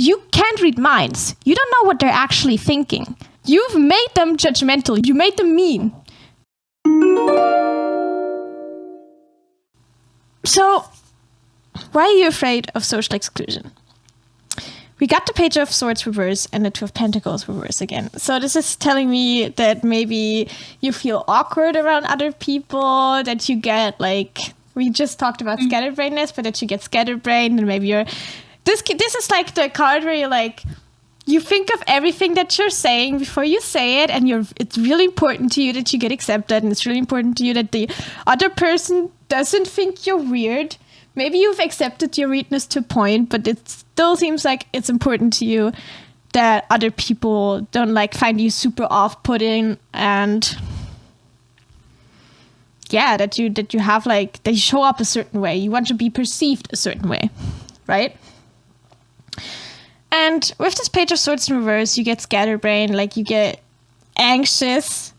you can't read minds. You don't know what they're actually thinking. You've made them judgmental. You made them mean. So, why are you afraid of social exclusion? We got the Page of Swords reverse and the Two of Pentacles reverse again. So this is telling me that maybe you feel awkward around other people, that you get like, we just talked about scatterbrainedness, but that you get scatterbrained, and maybe you're, this is like the card where you're like, you think of everything that you're saying before you say it, and it's really important to you that you get accepted, and it's really important to you that the other person doesn't think you're weird. Maybe you've accepted your weirdness to a point, but it still seems like it's important to you that other people don't like find you super off-putting, and yeah, that you have like, they show up a certain way. You want to be perceived a certain way, right? And with this Page of Swords in reverse, you get scatterbrained, like you get anxious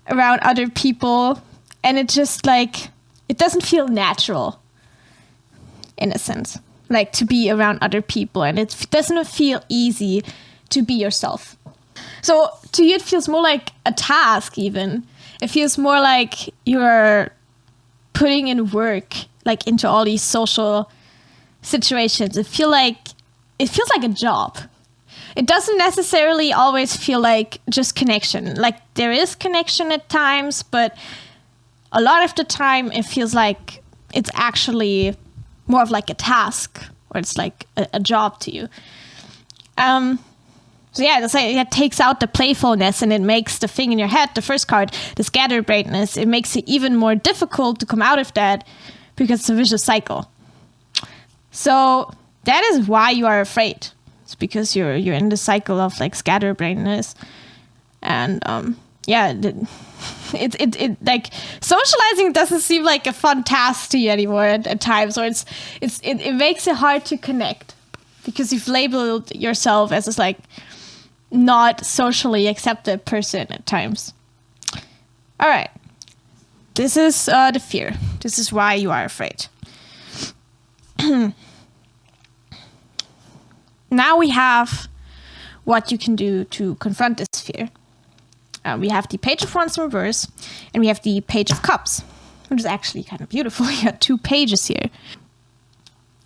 around other people, and it just like, it doesn't feel natural. In a sense, like to be around other people, and it doesn't feel easy to be yourself. So to you, it feels more like a task even. It feels more like you're putting in work, like into all these social situations. It feels like a job. It doesn't necessarily always feel like just connection. Like there is connection at times, but a lot of the time it feels like it's actually more of like a task, or it's like a job to you. So yeah, it takes out the playfulness, and it makes the thing in your head, the first card, the scatterbrainedness, it makes it even more difficult to come out of that, because it's a vicious cycle. So that is why you are afraid. It's because you're in the cycle of like scatterbrainedness, and it like socializing doesn't seem like a fun task to you anymore at times, or it makes it hard to connect because you've labeled yourself as this like not socially accepted person at times. All right, this is the fear. This is why you are afraid. Now we have what you can do to confront this fear. We have the Page of Wands in reverse, and we have the Page of Cups, which is actually kind of beautiful. You got 2 pages here.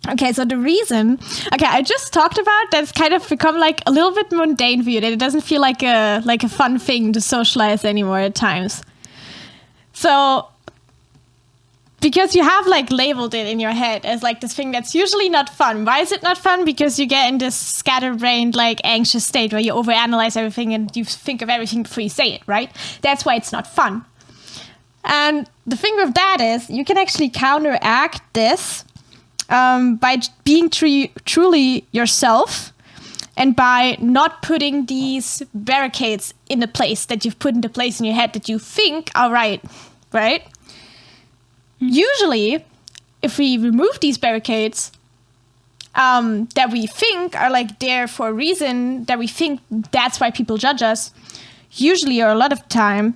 Okay, so the reason... Okay, I just talked about that's kind of become like a little bit mundane for you, that it doesn't feel like a fun thing to socialize anymore at times. So, because you have like labeled it in your head as like this thing that's usually not fun. Why is it not fun? Because you get in this scatterbrained, like anxious state where you overanalyze everything and you think of everything before you say it, right? That's why it's not fun. And the thing with that is you can actually counteract this by being truly yourself, and by not putting these barricades in the place that you've put into place in your head that you think are right? Usually, if we remove these barricades that we think are like there for a reason, that we think that's why people judge us, usually, or a lot of the time,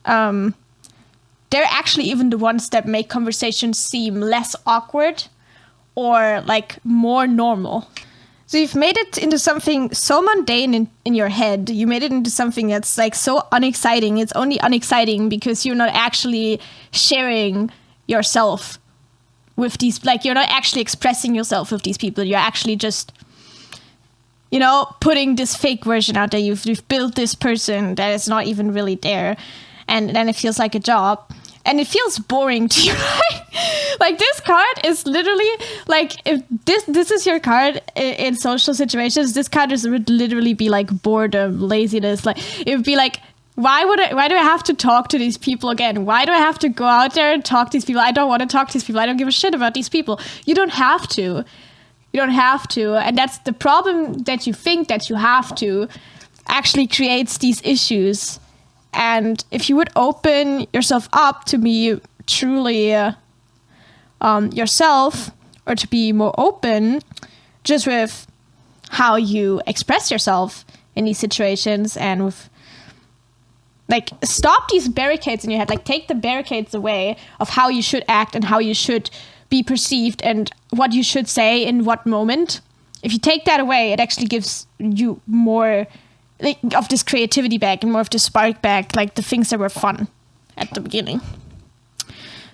they're actually even the ones that make conversations seem less awkward or like more normal. So you've made it into something so mundane in your head. You made it into something that's like so unexciting. It's only unexciting because you're not actually sharing yourself with these, like you're not actually expressing yourself with these people. You're actually just, putting this fake version out there. You've built this person that is not even really there. And then it feels like a job. And it feels boring to you. Like this card is literally like, if this is your card in social situations, this card would literally be like boredom, laziness. Like it would be like, why do I have to talk to these people again? Why do I have to go out there and talk to these people? I don't want to talk to these people. I don't give a shit about these people. You don't have to. You don't have to. And that's the problem, that you think that you have to actually creates these issues. And if you would open yourself up to be truly yourself, or to be more open just with how you express yourself in these situations, and with like stop these barricades in your head, like take the barricades away of how you should act and how you should be perceived and what you should say in what moment, if you take that away, it actually gives you more of this creativity back and more of this spark back, like the things that were fun at the beginning.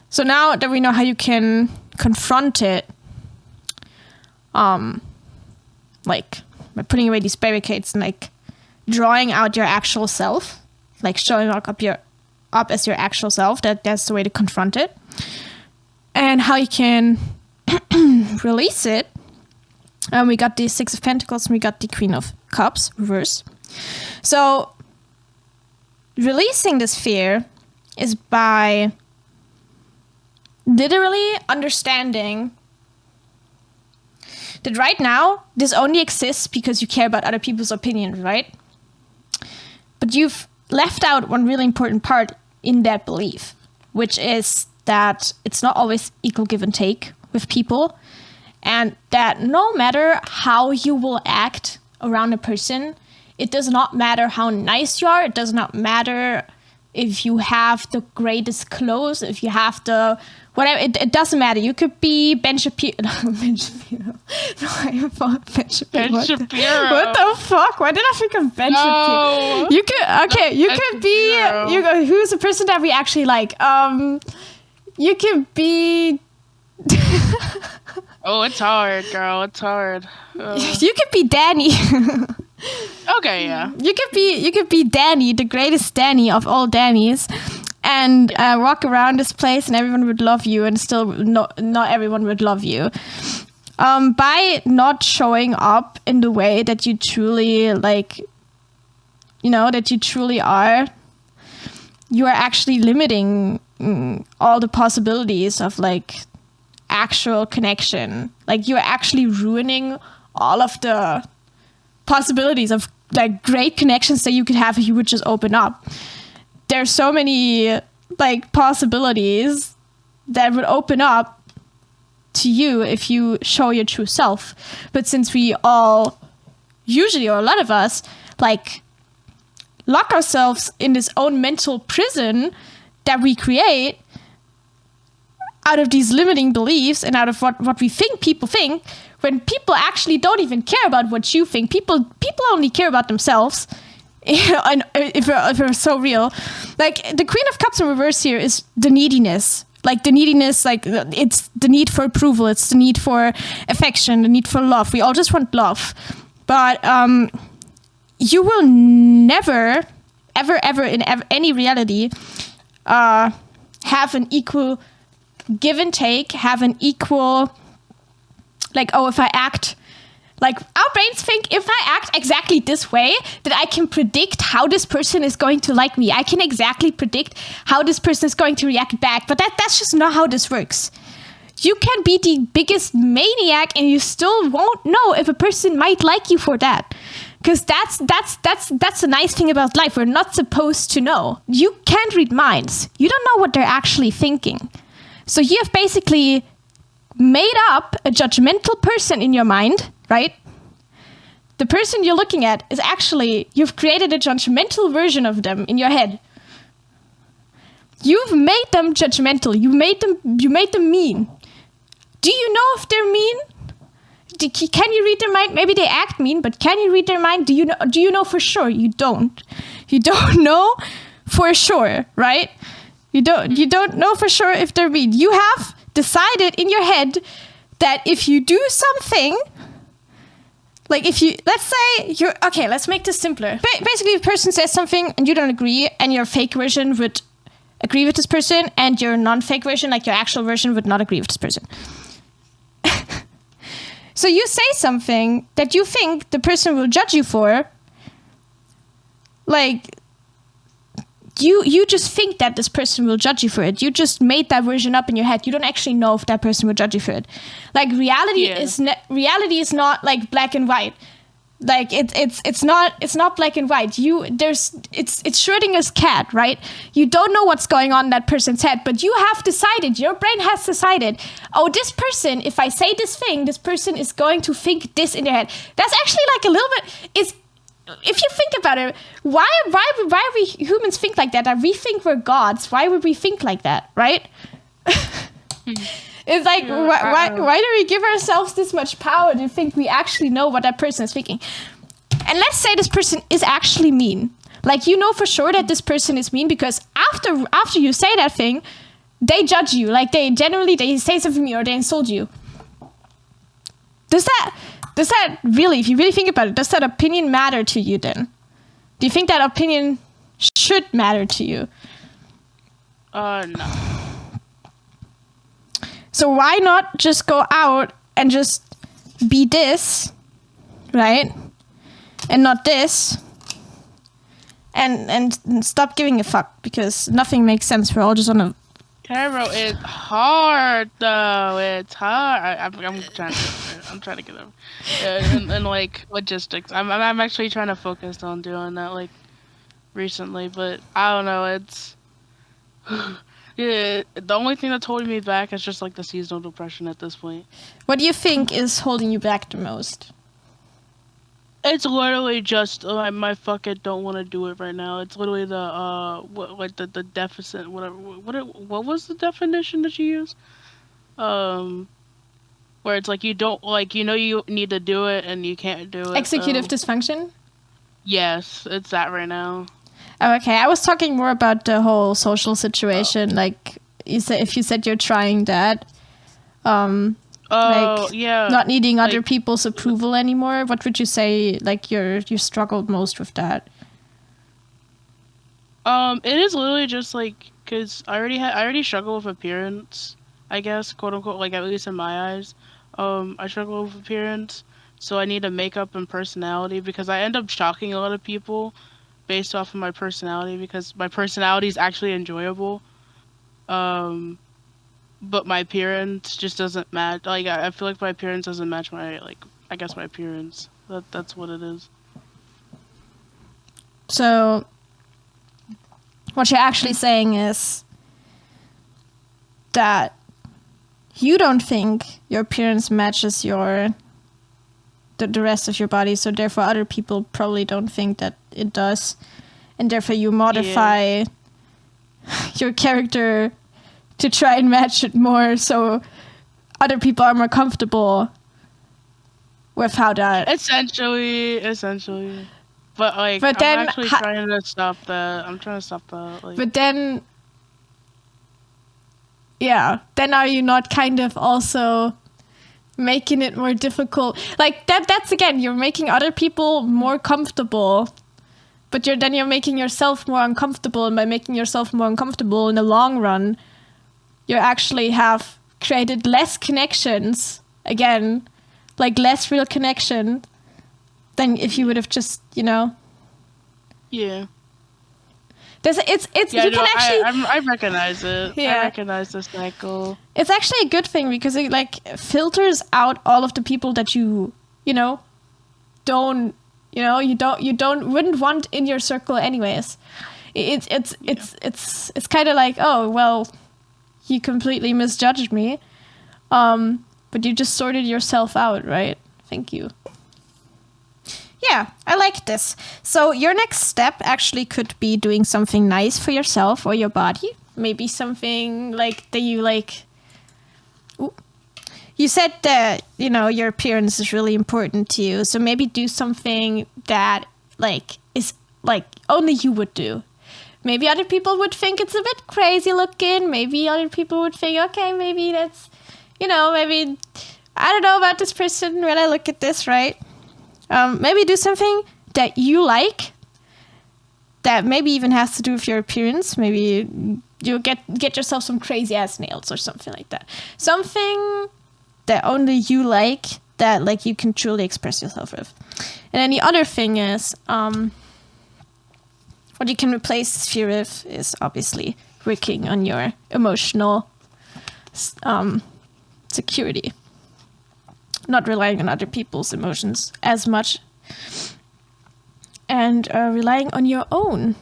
So now that we know how you can confront it, like by putting away these barricades and like drawing out your actual self, like showing up as your actual self, that's the way to confront it. And how you can release it. We got the Six of Pentacles and we got the Queen of Cups reverse. So releasing this fear is by literally understanding that right now this only exists because you care about other people's opinions, right? But you've left out one really important part in that belief, which is that it's not always equal give and take with people, and that no matter how you will act around a person, it does not matter how nice you are, it does not matter if you have the greatest clothes, if you have the whatever, it doesn't matter. You could be Ben Shapiro. Ben Shapiro. No, I thought Ben Shapiro. Ben Shapiro. What the fuck? Why did I think of Ben Shapiro? You could be, who's the person that we actually like? You could be... Oh, it's hard, girl. It's hard. You could be Danny. Okay, yeah. You could be Danny, the greatest Danny of all Dannys, and walk around this place, and everyone would love you, and still not everyone would love you. By not showing up in the way that you truly that you truly are, you are actually limiting all the possibilities of like actual connection. Like you're actually ruining all of the possibilities of like great connections that you could have if you would just open up. There's so many like possibilities that would open up to you if you show your true self. But since we all usually, or a lot of us, like lock ourselves in this own mental prison that we create out of these limiting beliefs and out of what we think people think, when people actually don't even care about what you think. People only care about themselves. And if we're so real, like the Queen of Cups in reverse here is the neediness. Like the neediness, like it's the need for approval, it's the need for affection, the need for love. We all just want love. But you will never, ever in any reality have an equal give and take, have an equal, like, oh, if I act, like our brains think if I act exactly this way, that I can predict how this person is going to like me. I can exactly predict how this person is going to react back. But that's just not how this works. You can be the biggest maniac and you still won't know if a person might like you for that. Because that's the nice thing about life. We're not supposed to know. You can't read minds. You don't know what they're actually thinking. So you have basically made up a judgmental person in your mind, right? The person you're looking at is actually, you've created a judgmental version of them in your head. You've made them judgmental. You made them mean. Do you know if they're mean? Can you read their mind? Maybe they act mean, but can you read their mind? Do you know for sure? You don't. You don't know for sure, right? You don't know for sure if they're mean. You have decided in your head that if you do something, like let's say let's make this simpler. Basically, if a person says something and you don't agree, and your fake version would agree with this person, and your non-fake version, like your actual version, would not agree with this person. So you say something that you think the person will judge you for, like, you just think that this person will judge you for it. You just made that version up in your head. You don't actually know if that person will judge you for it. Like reality is not like black and white. Like it's not black and white. It's Schrodinger's cat, right? You don't know what's going on in that person's head, but you have decided. Your brain has decided. Oh, this person, if I say this thing, this person is going to think this in their head. That's actually like a little bit. If you think about it, why we humans think like that? That we think we're gods. Why would we think like that, right? It's like, why do we give ourselves this much power to think we actually know what that person is thinking? And let's say this person is actually mean. Like, you know for sure that this person is mean because after you say that thing, they judge you. Like, they say something to you or they insult you. Does that really, if you really think about it, does that opinion matter to you then? Do you think that opinion should matter to you? No. So why not just go out and just be this, right? And not this. And stop giving a fuck because nothing makes sense. We're all just on a... Carol, it's hard though. It's hard. I'm trying to get them. And like logistics. I'm actually trying to focus on doing that like recently, but I don't know. It's yeah. The only thing that's holding me back is just like the seasonal depression at this point. What do you think is holding you back the most? It's literally just my fucking don't want to do it right now. It's literally the deficit, whatever. What was the definition that you used? Where it's like you don't like you need to do it and you can't do it. Executive dysfunction? Yes, it's that right now. Oh, okay. I was talking more about the whole social situation. Like if you said you're trying that. Yeah. Not needing other people's approval anymore. What would you say? Like you struggled most with that? It is literally just like because I already struggle with appearance, I guess, quote unquote, like at least in my eyes. I struggle with appearance, so I need a makeup and personality because I end up shocking a lot of people based off of my personality because my personality is actually enjoyable. But my appearance just doesn't match. Like I feel like my appearance doesn't match my my appearance. That's what it is. So, what you're actually saying is that you don't think your appearance matches the rest of your body, so therefore other people probably don't think that it does, and therefore you modify your character to try and match it more so other people are more comfortable with how that... Essentially. But like, I'm actually trying to stop that. I'm trying to stop that. Like, but then... Yeah, then are you not kind of also making it more difficult? Like, that's again, you're making other people more comfortable, but you're making yourself more uncomfortable, and by making yourself more uncomfortable in the long run, you actually have created less connections, again, like less real connection than if you would have just, Yeah. I recognize it. Yeah. I recognize the cycle. It's actually a good thing because it like filters out all of the people that you wouldn't want in your circle anyways. It's kind of like, oh well, you completely misjudged me, but you just sorted yourself out, right? Thank you. Yeah, I like this. So your next step actually could be doing something nice for yourself or your body. Maybe something like that you like. Ooh. You said that, your appearance is really important to you. So maybe do something that is only you would do. Maybe other people would think it's a bit crazy looking. Maybe other people would think, okay, maybe that's, maybe I don't know about this person when I look at this, right? Maybe do something that you like that maybe even has to do with your appearance. Maybe you get yourself some crazy ass nails or something like that. Something that only you like that you can truly express yourself with. And then the other thing is, what you can replace this fear with is obviously working on your emotional security. Not relying on other people's emotions as much. And relying on your own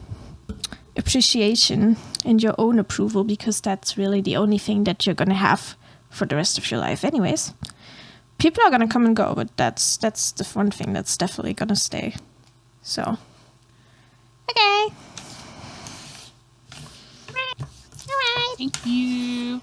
appreciation and your own approval, because that's really the only thing that you're going to have for the rest of your life anyways. People are going to come and go, but that's the one thing that's definitely going to stay. So... Okay. Thank you.